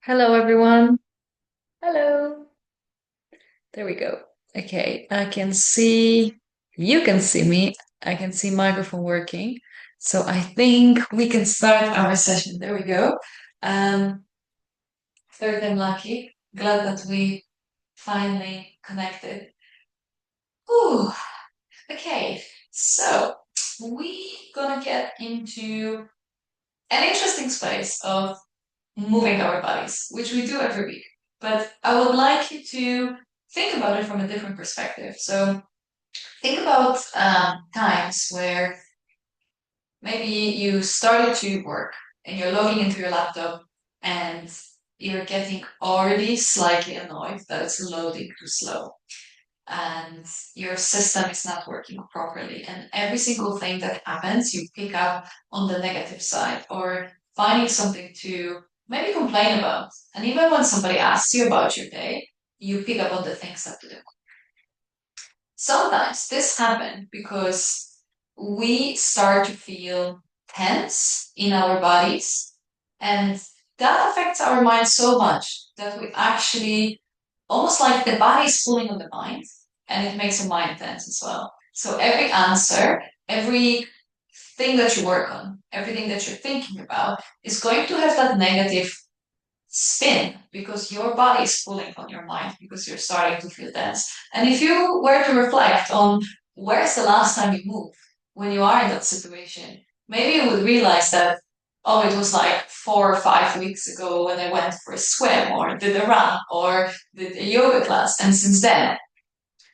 Hello, everyone. Hello. There we go. Okay, I can see, you can see me. I can see microphone working. So I think we can start our session. There we go. Um, Third and lucky. Glad that we finally connected. Ooh, okay. So we gonna get into an interesting space of moving our bodies, which we do every week. But I would like you to think about it from a different perspective. So think about times where maybe you started to work and you're logging into your laptop and you're getting already slightly annoyed that it's loading too slow and your system is not working properly. And every single thing that happens, you pick up on the negative side or finding something to maybe complain about. And even when somebody asks you about your day, you pick up on the things that didn't. Sometimes this happens because we start to feel tense in our bodies, and that affects our mind so much that we actually almost like the body is pulling on the mind, and it makes the mind tense as well. So every answer, every thing that you work on, everything that you're thinking about is going to have that negative spin because your body is pulling on your mind because you're starting to feel tense. And if you were to reflect on where's the last time you moved when you are in that situation, maybe you would realize that, oh, it was like 4 or 5 weeks ago when I went for a swim or did a run or did a yoga class. And since then,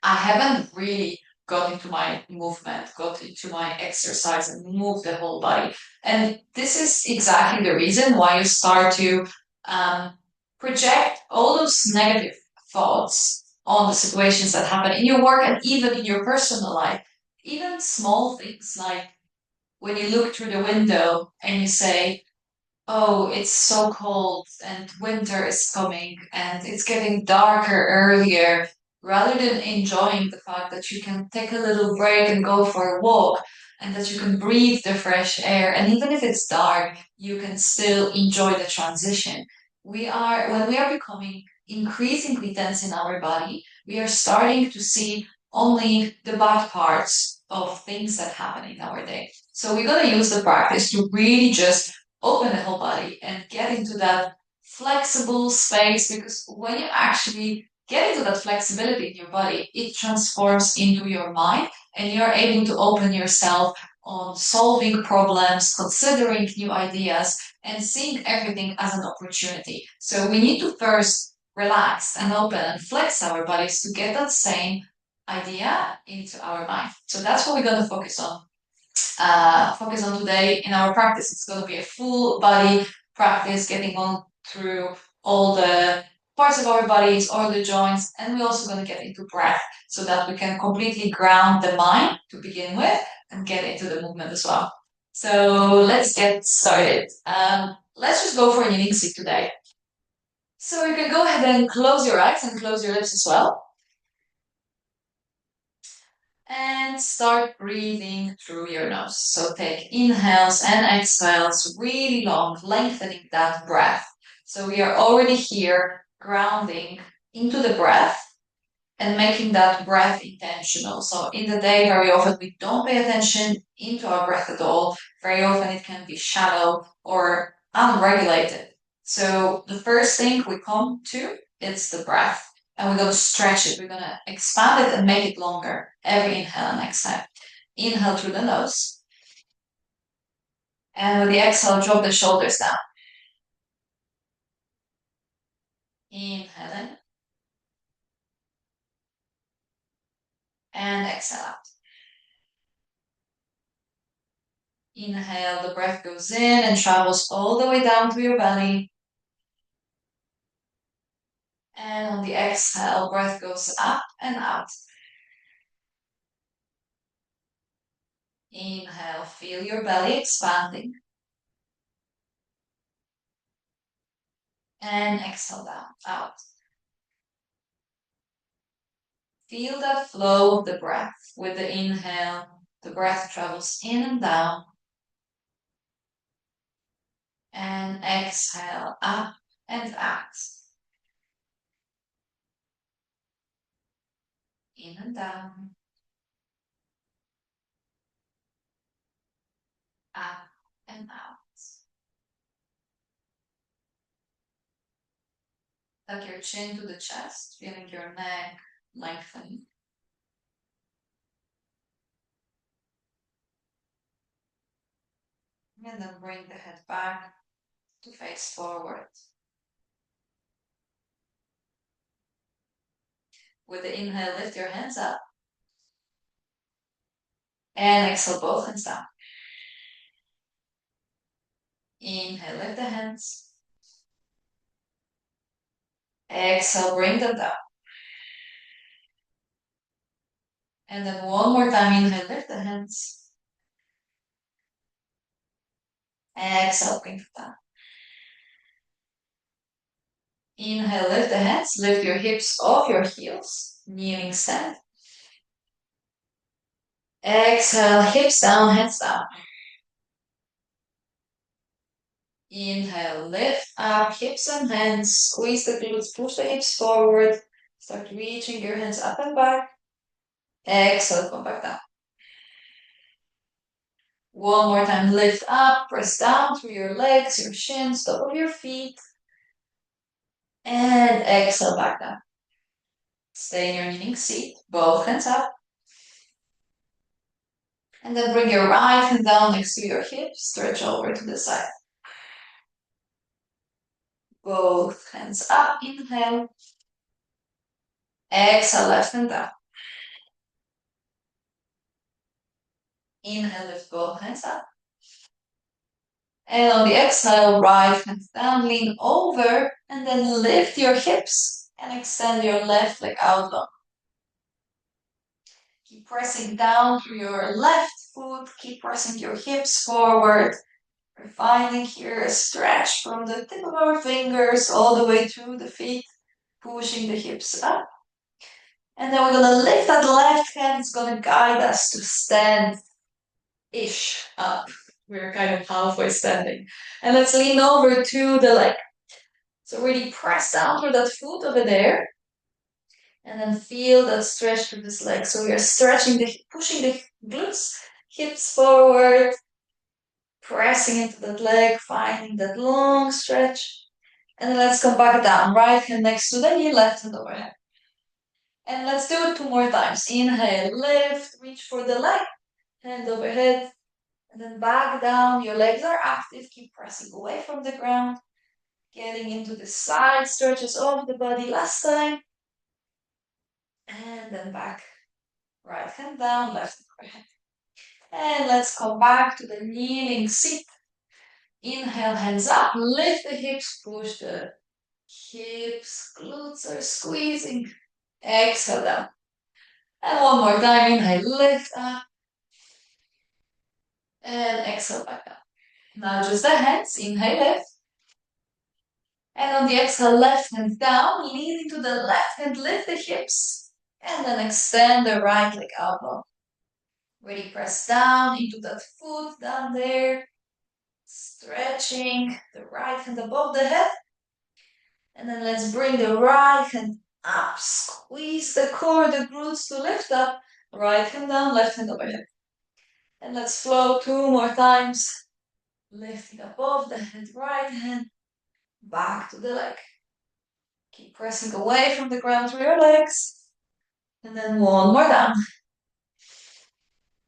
I haven't really got into my movement, got into my exercise and moved the whole body. And this is exactly the reason why you start to um, project all those negative thoughts on the situations that happen in your work and even in your personal life. Even small things like when you look through the window and you say, oh, it's so cold and winter is coming and it's getting darker earlier, rather than enjoying the fact that you can take a little break and go for a walk and that you can breathe the fresh air. And even if it's dark, you can still enjoy the transition. When we are becoming increasingly tense in our body, we are starting to see only the bad parts of things that happen in our day. So we're going to use the practice to really just open the whole body and get into that flexible space, because when you actually get into that flexibility in your body, it transforms into your mind and you're able to open yourself on solving problems, considering new ideas, and seeing everything as an opportunity. So we need to first relax and open and flex our bodies to get that same idea into our mind. So that's what we're going to focus on today in our practice. It's going to be a full body practice, getting on through all the parts of our bodies, all the joints, and we're also going to get into breath so that we can completely ground the mind to begin with and get into the movement as well. So let's get started. Let's just go for a kneeling seat today. So you can go ahead and close your eyes and close your lips as well. And start breathing through your nose. So take inhales and exhales really long, lengthening that breath. So we are already here grounding into the breath and making that breath intentional. So in the day, very often we don't pay attention into our breath at all. Very often it can be shallow or unregulated. So the first thing we come to is the breath, and we're going to stretch it. We're going to expand it and make it longer. Every inhale and exhale. Inhale through the nose. And with the exhale, drop the shoulders down. Inhale in. And exhale out. Inhale, the breath goes in and travels all the way down to your belly. And on the exhale, breath goes up and out. Inhale, feel your belly expanding. And exhale down, out. Feel that flow of the breath. With the inhale, the breath travels in and down. And exhale, up and out. In and down, up and out. Tuck your chin to the chest, feeling your neck lengthen. And then bring the head back to face forward. With the inhale, lift your hands up. And exhale, both hands down. Inhale, lift the hands. Exhale, bring them down. And then one more time, inhale, lift the hands. Exhale, bring them down. Inhale, lift the hands, lift your hips off your heels, kneeling stand. Exhale, hips down, hands down. Inhale, lift up, hips and hands, squeeze the glutes, push the hips forward, start reaching your hands up and back. Exhale, come back down. One more time, lift up, press down through your legs, your shins, top of your feet. And exhale, back down. Stay in your kneeling seat, both hands up. And then bring your right hand down next to your hips, stretch over to the side. Both hands up, inhale. Exhale, left hand down. Inhale, lift both hands up. And on the exhale, right hand down, lean over, and then lift your hips and extend your left leg out long. Keep pressing down through your left foot, keep pressing your hips forward. We're finding here a stretch from the tip of our fingers all the way through the feet, pushing the hips up. And then we're gonna lift that left hand, it's gonna guide us to stand-ish up. We're kind of halfway standing. And let's lean over to the leg. So really press down through that foot over there. And then feel that stretch through this leg. So we are stretching pushing the glutes, hips forward, pressing into that leg, finding that long stretch. And then let's come back down. Right hand next to the knee, left hand overhead. And let's do it 2 more times. Inhale, lift, reach for the leg, hand overhead, and then back down. Your legs are active. Keep pressing away from the ground, getting into the side stretches of the body last time. And then back. Right hand down, left hand overhead. And let's come back to the kneeling seat. Inhale, hands up, lift the hips, push the hips, glutes are squeezing. Exhale down. And one more time, inhale, lift up. And exhale back down. Now just the hands, inhale, lift. And on the exhale, left hand down, leaning to the left hand, lift the hips. And then extend the right leg out long. Really press down into that foot down there. Stretching the right hand above the head. And then let's bring the right hand up. Squeeze the core, the glutes to lift up. Right hand down, left hand overhead. And let's flow 2 more times. Lifting above the head, right hand. Back to the leg. Keep pressing away from the ground through your legs. And then one more down.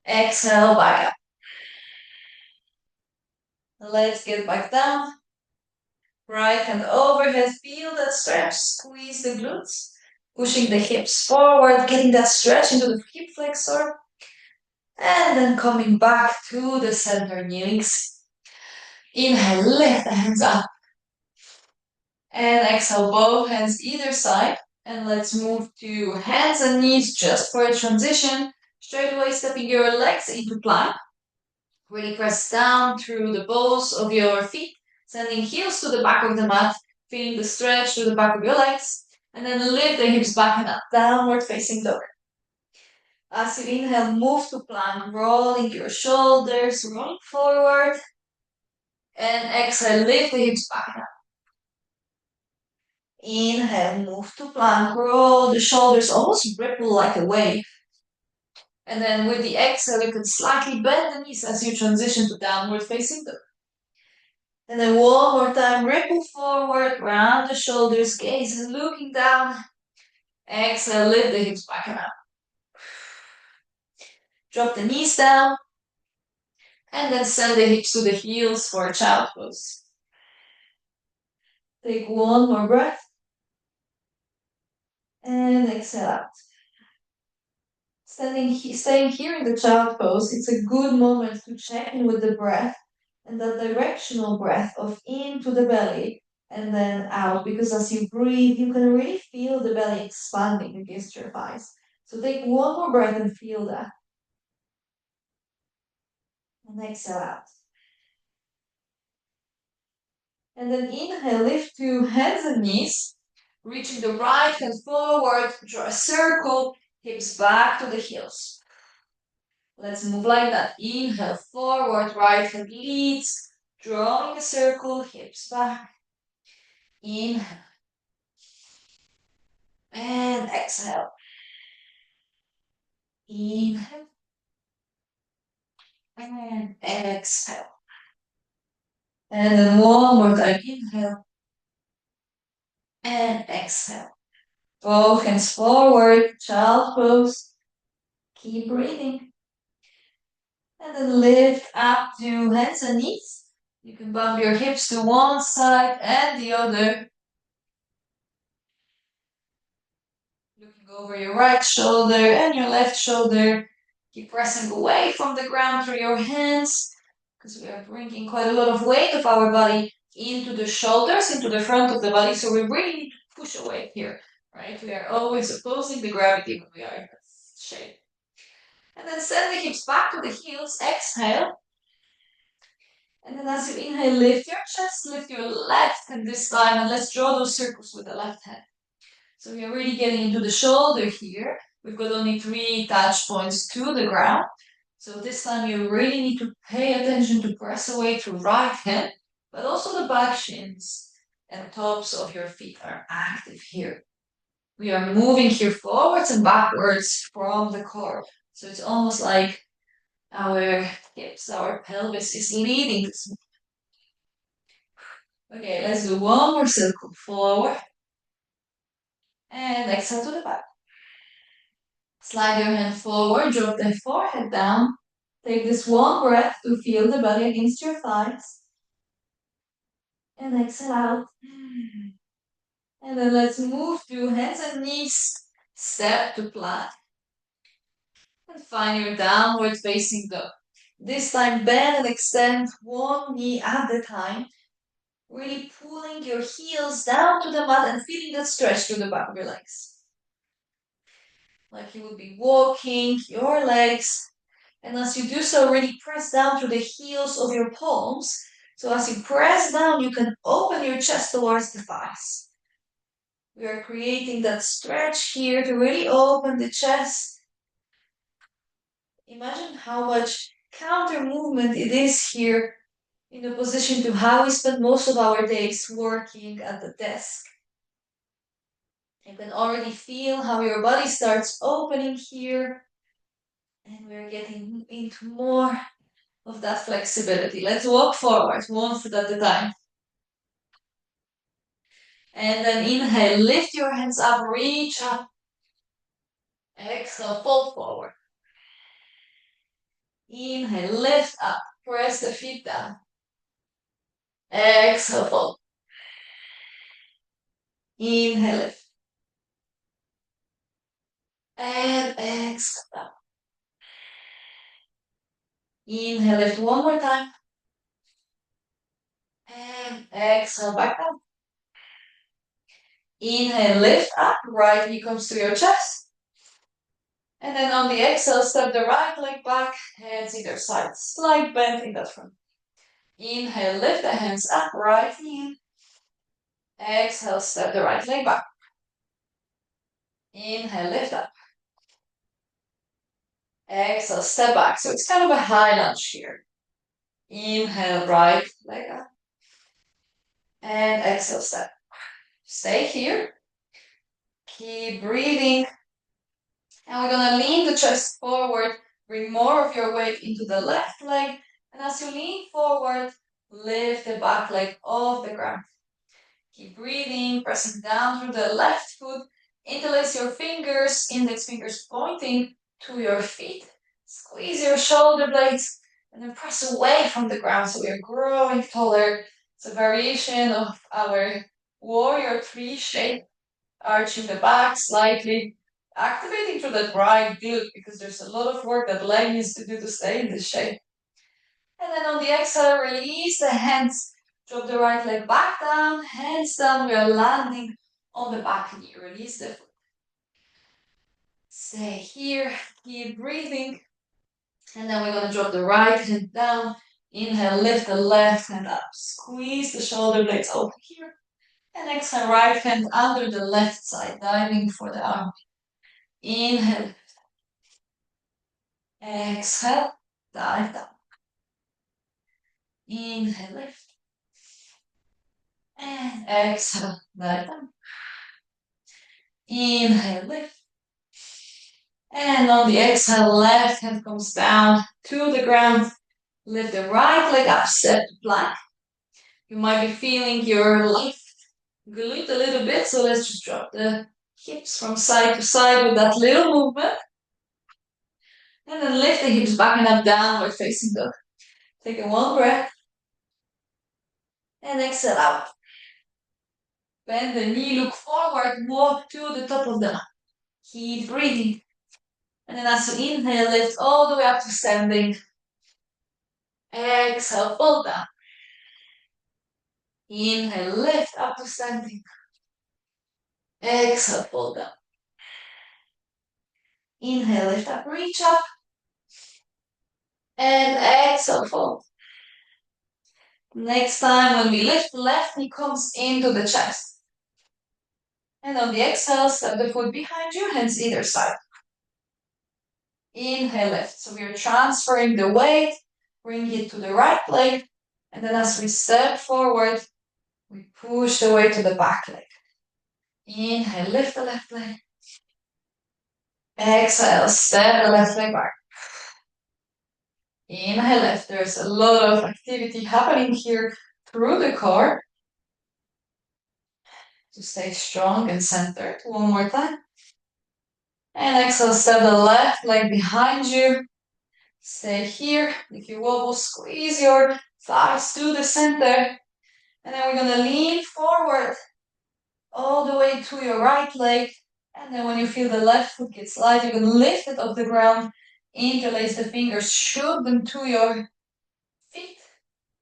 Exhale, back up. Let's get back down. Right hand overhead, feel that stretch, squeeze the glutes, pushing the hips forward, getting that stretch into the hip flexor, and then coming back to the center, kneeling. Inhale, lift the hands up, and exhale, both hands either side, and let's move to hands and knees just for a transition, straight away stepping your legs into plank. Really press down through the balls of your feet, sending heels to the back of the mat, feeling the stretch through the back of your legs, and then lift the hips back and up, downward facing dog. As you inhale, move to plank, rolling your shoulders, roll forward, and exhale, lift the hips back and up. Inhale, move to plank, roll the shoulders, almost ripple like a wave. And then with the exhale, you can slightly bend the knees as you transition to downward facing dog. And then one more time, ripple forward, round the shoulders, gaze is looking down. Exhale, lift the hips back and up. Drop the knees down. And then send the hips to the heels for a child pose. Take one more breath. And exhale out. Staying here in the child pose, it's a good moment to check in with the breath and the directional breath of into the belly and then out, because as you breathe, you can really feel the belly expanding against your thighs. So take one more breath and feel that. And exhale out. And then inhale, lift to hands and knees, reaching the right hand forward, draw a circle, hips back to the heels. Let's move like that. Inhale, forward, right hand leads, drawing a circle, hips back. Inhale. And exhale. Inhale. And exhale. And then one more time. Inhale. And exhale. Both hands forward, child pose. Keep breathing. And then lift up to hands and knees. You can bump your hips to one side and the other. Looking over your right shoulder and your left shoulder. Keep pressing away from the ground through your hands, because we are bringing quite a lot of weight of our body into the shoulders, into the front of the body. So we really need to push away here, right? We are always opposing the gravity when we are in this shape. And then send the hips back to the heels. Exhale. And then as you inhale, lift your chest, lift your left hand this time, and let's draw those circles with the left hand. So we are really getting into the shoulder here. We've got only 3 touch points to the ground. So this time you really need to pay attention to press away through right hand, but also the back shins and tops of your feet are active here. We are moving here forwards and backwards from the core. So it's almost like our hips, our pelvis is leading this. Okay, let's do one more circle forward. And exhale to the back. Slide your hand forward, drop the forehead down. Take this one breath to feel the belly against your thighs. And exhale out. And then let's move to hands and knees. Step to plank. And find your downward facing dog. This time bend and extend one knee at a time. Really pulling your heels down to the mat and feeling that stretch through the back of your legs. Like you would be walking your legs. And as you do so, really press down to the heels of your palms. So as you press down, you can open your chest towards the thighs. We are creating that stretch here to really open the chest. Imagine how much counter movement it is here in opposition to how we spend most of our days working at the desk. You can already feel how your body starts opening here. And we're getting into more of that flexibility. Let's walk forward, one foot at a time. And then inhale, lift your hands up, reach up. Exhale, fold forward. Inhale, lift up, press the feet down. Exhale, fold. Inhale, lift. And exhale down. Inhale, lift one more time. And exhale, back down. Inhale, lift up, right knee comes to your chest. And then on the exhale, step the right leg back, hands either side, slight bend in that front. Inhale, lift the hands up, right knee. Exhale, step the right leg back. Inhale, lift up. Exhale, step back. So it's kind of a high lunge here. Inhale, right leg up. And exhale, step. Stay here. Keep breathing. And we're gonna lean the chest forward. Bring more of your weight into the left leg. And as you lean forward, lift the back leg off the ground. Keep breathing, pressing down through the left foot. Interlace your fingers, index fingers pointing to your feet. Squeeze your shoulder blades and then press away from the ground so we are growing taller. It's a variation of our warrior tree shape, arching the back slightly, activating through that right glute because there's a lot of work that leg needs to do to stay in this shape. And then on the exhale, release the hands. Drop the right leg back down, hands down. We are landing on the back knee. Release the foot. Stay here. Keep breathing. And then we're going to drop the right hand down. Inhale, lift the left hand up. Squeeze the shoulder blades open here. And exhale, right hand under the left side, diving for the arm. Inhale. Exhale, dive down. Inhale, lift. And exhale, dive down. Inhale, lift. And on the exhale, left hand comes down to the ground. Lift the right leg up, step to plank. You might be feeling your left glute a little bit, so let's just drop the hips from side to side with that little movement. And then lift the hips back and up, downward facing dog. Take a one breath. And exhale out. Bend the knee, look forward, walk to the top of the mat. Keep breathing. And then as you inhale, lift all the way up to standing. Exhale, fold down. Inhale, lift up to standing. Exhale, fold down. Inhale, lift up, reach up. And exhale, fold. Next time when we lift, the left knee comes into the chest. And on the exhale, step the foot behind you, hands either side. Inhale, lift. So we are transferring the weight, bring it to the right leg. And then as we step forward, we push the weight to the back leg. Inhale, lift the left leg. Exhale, step the left leg back. Inhale, lift. There's a lot of activity happening here through the core. To stay strong and centered. One more time. And exhale, step the left leg behind you. Stay here. If you wobble, squeeze your thighs to the center. And then we're going to lean forward all the way to your right leg. And then when you feel the left foot gets light, you can lift it off the ground. Interlace the fingers, shoot them to your feet.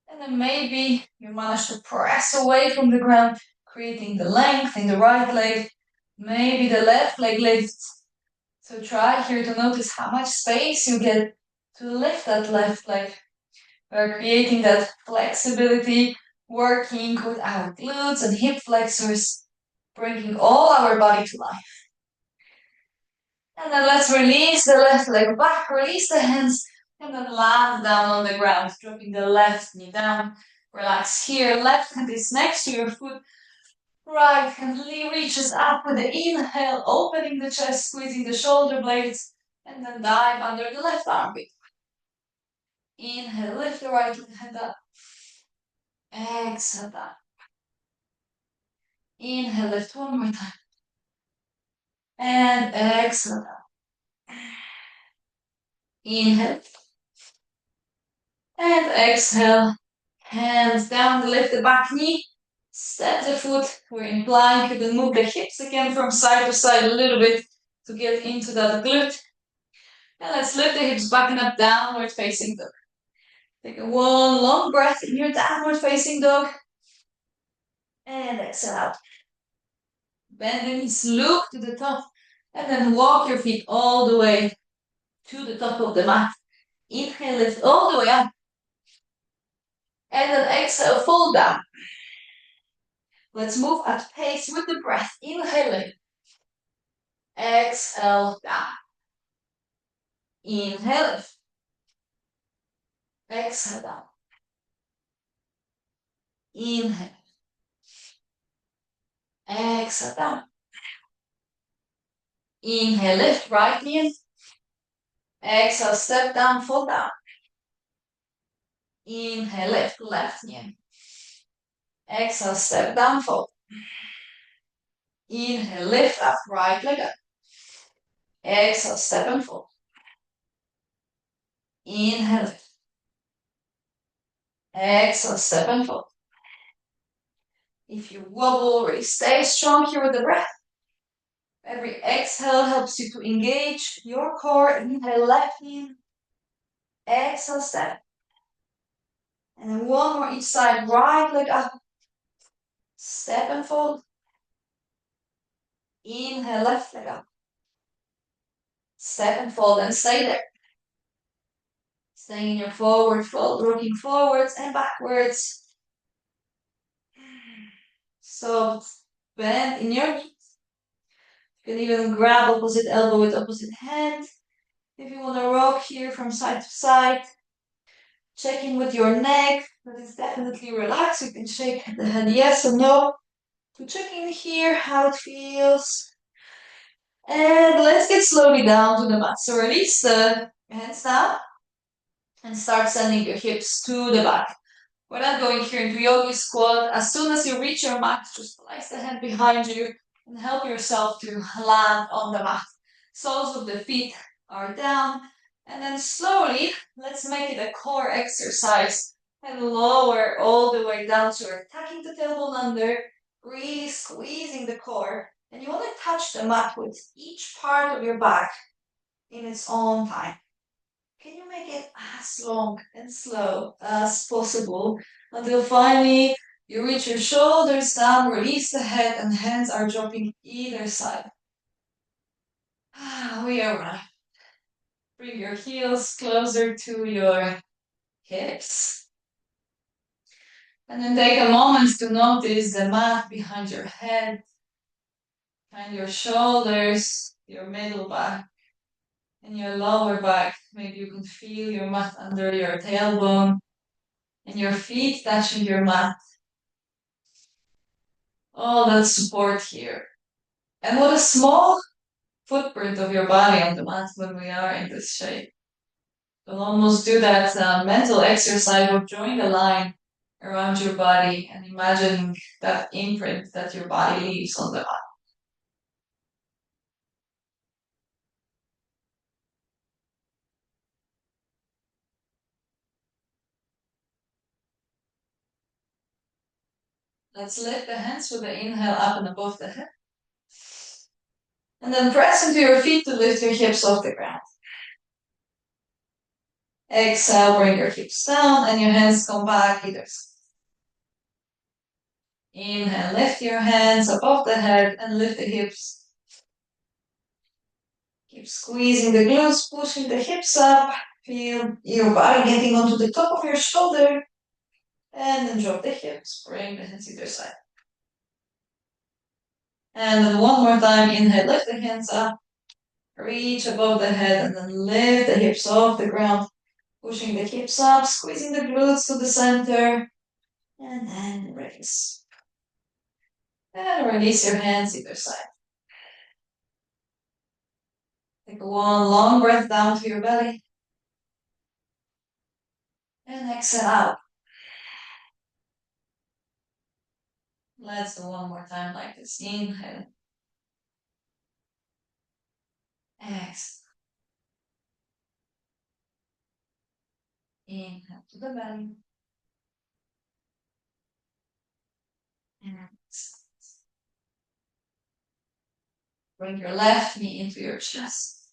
And then maybe you manage to press away from the ground, creating the length in the right leg. Maybe the left leg lifts. So try here to notice how much space you get to lift that left leg. We're creating that flexibility, working with our glutes and hip flexors, bringing all our body to life. And then let's release the left leg back, release the hands, and then land down on the ground, dropping the left knee down. Relax here, left hand is next to your foot. Right hand reaches up with the inhale, opening the chest, squeezing the shoulder blades, and then dive under the left armpit. Inhale, lift the right hand up. Exhale down. Inhale, lift one more time. And exhale down. Inhale. And exhale. Hands down, lift the back knee. Step the foot. We're in plank. You can move the hips again from side to side a little bit to get into that glute. And let's lift the hips back and up, downward facing dog. Take a one long breath in your downward facing dog. And exhale out. Bend the knees, look to the top. And then walk your feet all the way to the top of the mat. Inhale, lift all the way up. And then exhale, fold down. Let's move at pace with the breath. Inhale, exhale, down. Inhale, exhale, down. Inhale. Exhale down. Inhale, lift right knee in. Exhale, step down, fold down. Inhale, lift left knee in. Exhale, step down, fold. Inhale, lift up, right leg up. Exhale, step and fold. Inhale, lift. Exhale, step and fold. If you wobble, really stay strong here with the breath. Every exhale helps you to engage your core. Inhale, left knee. Exhale, step. And then one more each side, right leg up. Step and fold. Inhale, left leg up. Step and fold and stay there. Staying in your forward fold, rocking forwards and backwards. So bend in your knees. You can even grab opposite elbow with opposite hand. If you want to rock here from side to side, check in with your neck. That is definitely relaxed. You can shake the head yes or no to check in here how it feels. And let's get slowly down to the mat. So release the hands down and start sending your hips to the back. We're not going here into yogi squat. As soon as you reach your mat, just place the hand behind you and help yourself to land on the mat. Soles of the feet are down. And then slowly, let's make it a core exercise and lower all the way down. So we're tucking the tailbone under, really squeezing the core. And you want to touch the mat with each part of your back in its own time. Can you make it as long and slow as possible until finally you reach your shoulders down, release the head, and hands are dropping either side. We arrive. Bring your heels closer to your hips. And then take a moment to notice the mat behind your head, behind your shoulders, your middle back, and your lower back. Maybe you can feel your mat under your tailbone and your feet touching your mat. All that support here. And what a small footprint of your body on the mat when we are in this shape. We'll almost do that mental exercise of drawing a line around your body and imagining that imprint that your body leaves on the mat. Let's lift the hands with the inhale up and above the head. And then press into your feet to lift your hips off the ground. Exhale, bring your hips down and your hands come back either side. Inhale, lift your hands above the head and lift the hips. Keep squeezing the glutes, pushing the hips up. Feel your body getting onto the top of your shoulder. And then drop the hips, bring the hands either side. And then one more time, inhale, lift the hands up. Reach above the head and then lift the hips off the ground. Pushing the hips up, squeezing the glutes to the center. And then release. And release your hands either side. Take one long breath down to your belly. And exhale out. Let's do one more time like this. Inhale. Exhale. Inhale to the belly. And exhale. Bring your left knee into your chest.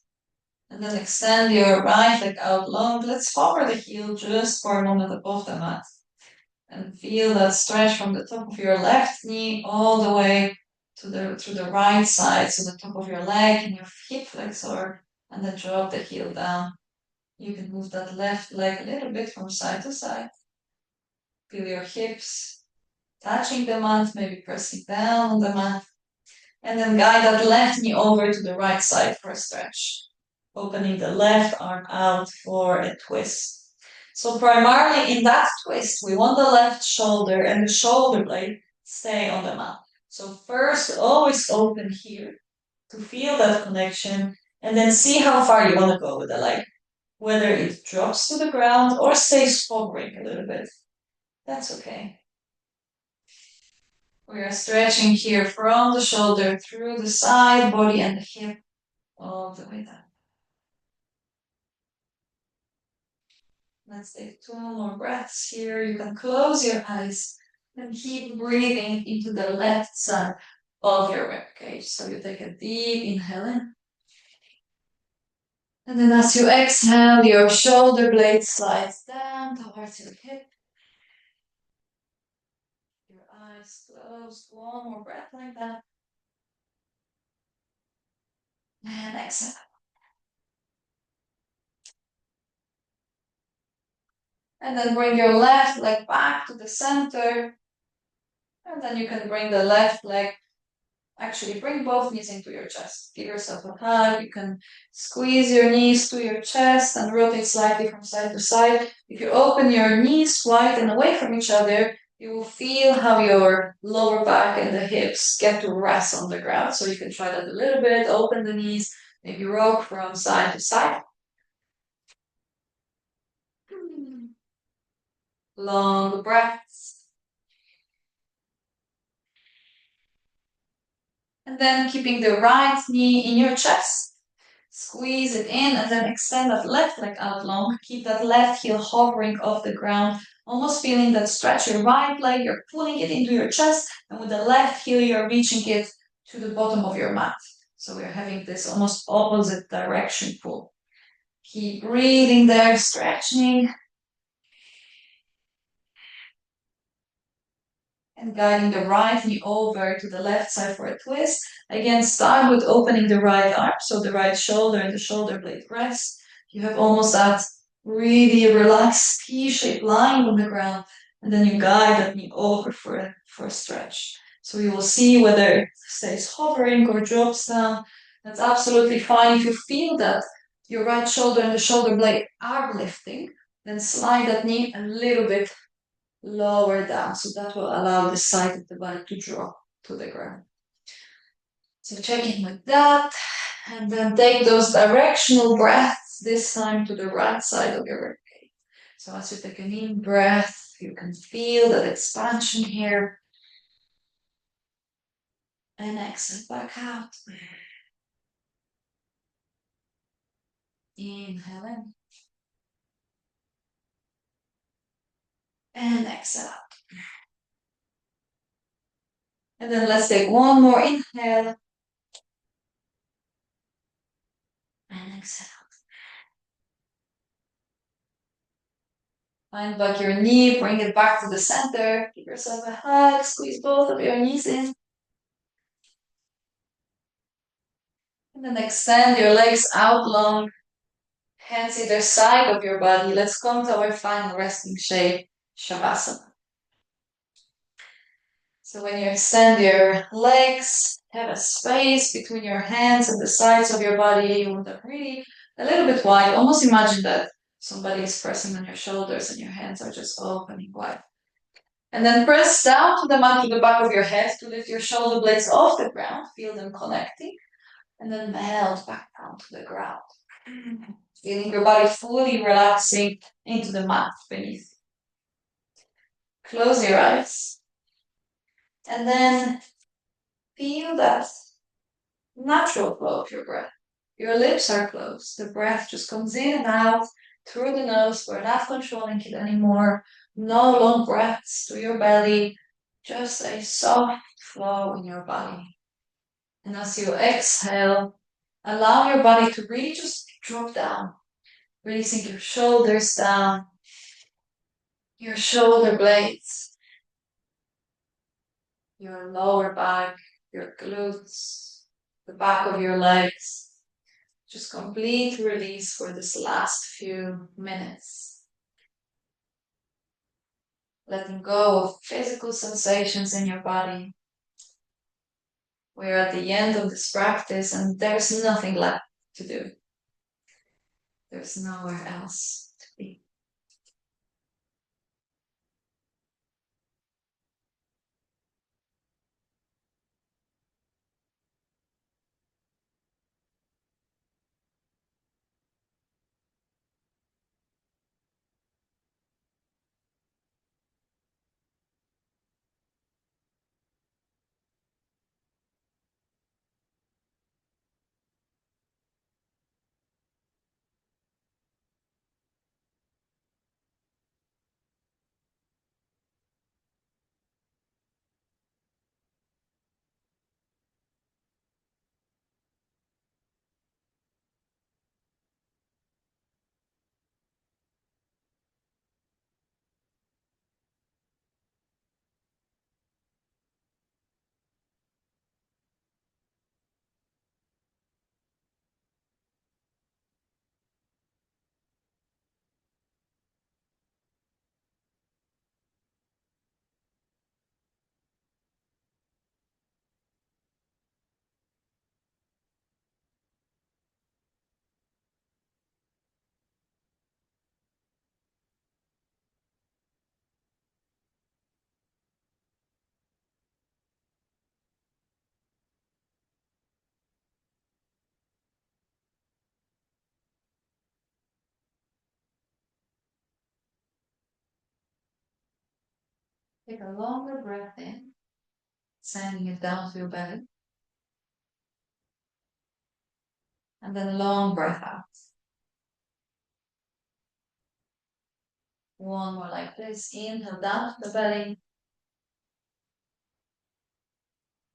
And then extend your right leg out long. Let's hover the heel just for a moment above the mat. And feel that stretch from the top of your left knee all the way to the right side, so the top of your leg and your hip flexor, and then drop the heel down. You can move that left leg a little bit from side to side. Feel your hips touching the mat, maybe pressing down on the mat. And then guide that left knee over to the right side for a stretch. Opening the left arm out for a twist. So primarily in that twist, we want the left shoulder and the shoulder blade stay on the mat. So first, always open here to feel that connection and then see how far you want to go with the leg. Whether it drops to the ground or stays hovering a little bit. That's okay. We are stretching here from the shoulder through the side, body, and the hip all the way down. Let's take 2 more breaths here. You can close your eyes and keep breathing into the left side of your ribcage. So you take a deep inhale in. And then as you exhale, your shoulder blade slides down towards your hip. Your eyes closed. 1 more breath like that. And exhale. And then bring your left leg back to the center. And then you can bring the left leg, actually bring both knees into your chest. Give yourself a hug. You can squeeze your knees to your chest and rotate slightly from side to side. If you open your knees wide and away from each other, you will feel how your lower back and the hips get to rest on the ground. So you can try that a little bit. Open the knees, maybe rock from side to side. Long breaths. And then keeping the right knee in your chest. Squeeze it in and then extend that left leg out long. Keep that left heel hovering off the ground, almost feeling that stretch. Your right leg, you're pulling it into your chest, and with the left heel, you're reaching it to the bottom of your mat. So we're having this almost opposite direction pull. Keep breathing there, stretching. And guiding the right knee over to the left side for a twist. Again, start with opening the right arm, so the right shoulder and the shoulder blade rest. You have almost that really relaxed T-shaped line on the ground, and then you guide that knee over for a stretch. So you will see whether it stays hovering or drops down. That's absolutely fine. If you feel that your right shoulder and the shoulder blade are lifting, then slide that knee a little bit lower down. So that will allow the side of the body to drop to the ground. So check in with that. And then take those directional breaths, this time to the right side of your ribcage. So as you take an in breath, you can feel that expansion here. And exhale back out. Inhale in. And exhale out. And then let's take one more inhale. And exhale. Find back your knee, bring it back to the center. Give yourself a hug, squeeze both of your knees in. And then extend your legs out long, hands either side of your body. Let's come to our final resting shape, Shavasana. So when you extend your legs, have a space between your hands and the sides of your body. You want them really a little bit wide. Almost imagine that somebody is pressing on your shoulders and your hands are just opening wide. And then press down to the mat, to the back of your head to lift your shoulder blades off the ground. Feel them connecting. And then melt back down to the ground. Feeling your body fully relaxing into the mat beneath. Close your eyes. And then feel that natural flow of your breath. Your lips are closed. The breath just comes in and out through the nose. We're not controlling it anymore. No long breaths to your belly. Just a soft flow in your body. And as you exhale, allow your body to really just drop down. Releasing your shoulders down, your shoulder blades, your lower back, your glutes, the back of your legs. Just complete release for this last few minutes. Letting go of physical sensations in your body. We're at the end of this practice and there's nothing left to do. There's nowhere else to be. Take a longer breath in, sending it down to your belly, and then long breath out. One more like this. Inhale down to the belly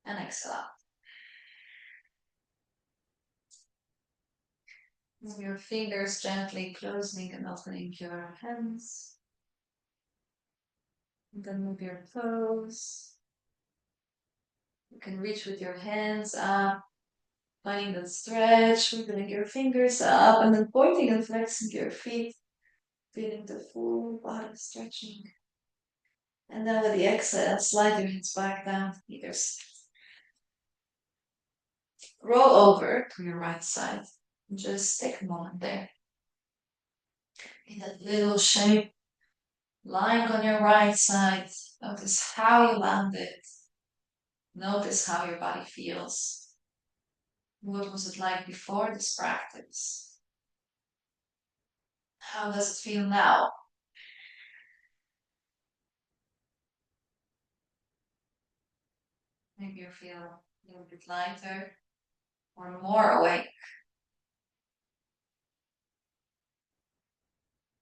and exhale out. Move your fingers gently closing and opening your hands. And then move your toes. You can reach with your hands up, finding the stretch, wiggling your fingers up, and then pointing and flexing your feet, feeling the full body stretching. And then with the exhale, slide your hands back down either side. Roll over to your right side. Just take a moment there. In that little shape, lying on your right side, notice how you landed. Notice how your body feels. What was it like before this practice? How does it feel now? Maybe you feel a little bit lighter or more awake.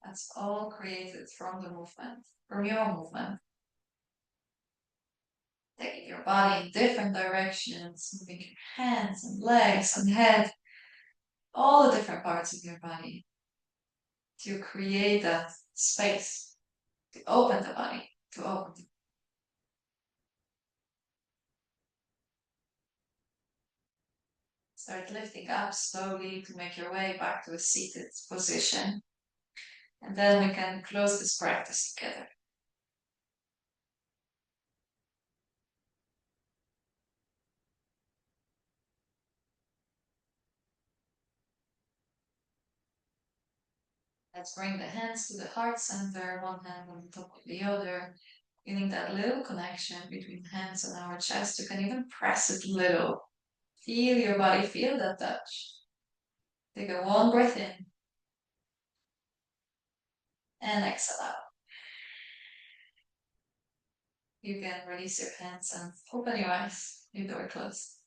That's all created from the movement, from your movement. Taking your body in different directions, moving your hands and legs and head, all the different parts of your body to create that space, to open the body, to open the Start lifting up slowly to make your way back to a seated position. And then we can close this practice together. Let's bring the hands to the heart center, one hand on top of the other, feeling that little connection between hands and our chest. You can even press it a little. Feel your body, feel that touch. Take a one breath in and exhale out. You can release your hands and open your eyes if they were closed.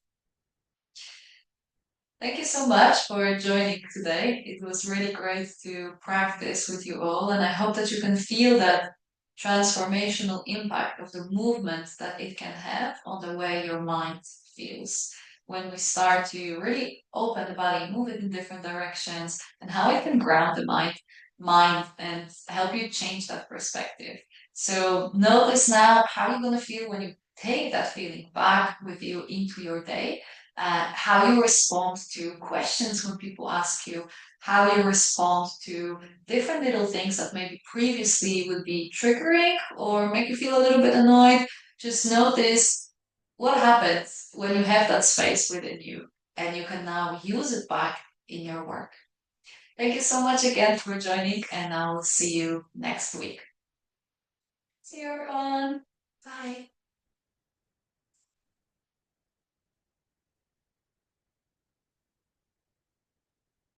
Thank you so much for joining today. It was really great to practice with you all, and I hope that you can feel that transformational impact of the movement that it can have on the way your mind feels when we start to really open the body, move it in different directions, and how it can ground the mind and help you change that perspective. So notice now how you're going to feel when you take that feeling back with you into your day, how you respond to questions when people ask you, how you respond to different little things that maybe previously would be triggering or make you feel a little bit annoyed. Just notice what happens when you have that space within you and you can now use it back in your work. Thank you so much again for joining, and I will see you next week. See you, everyone. Bye.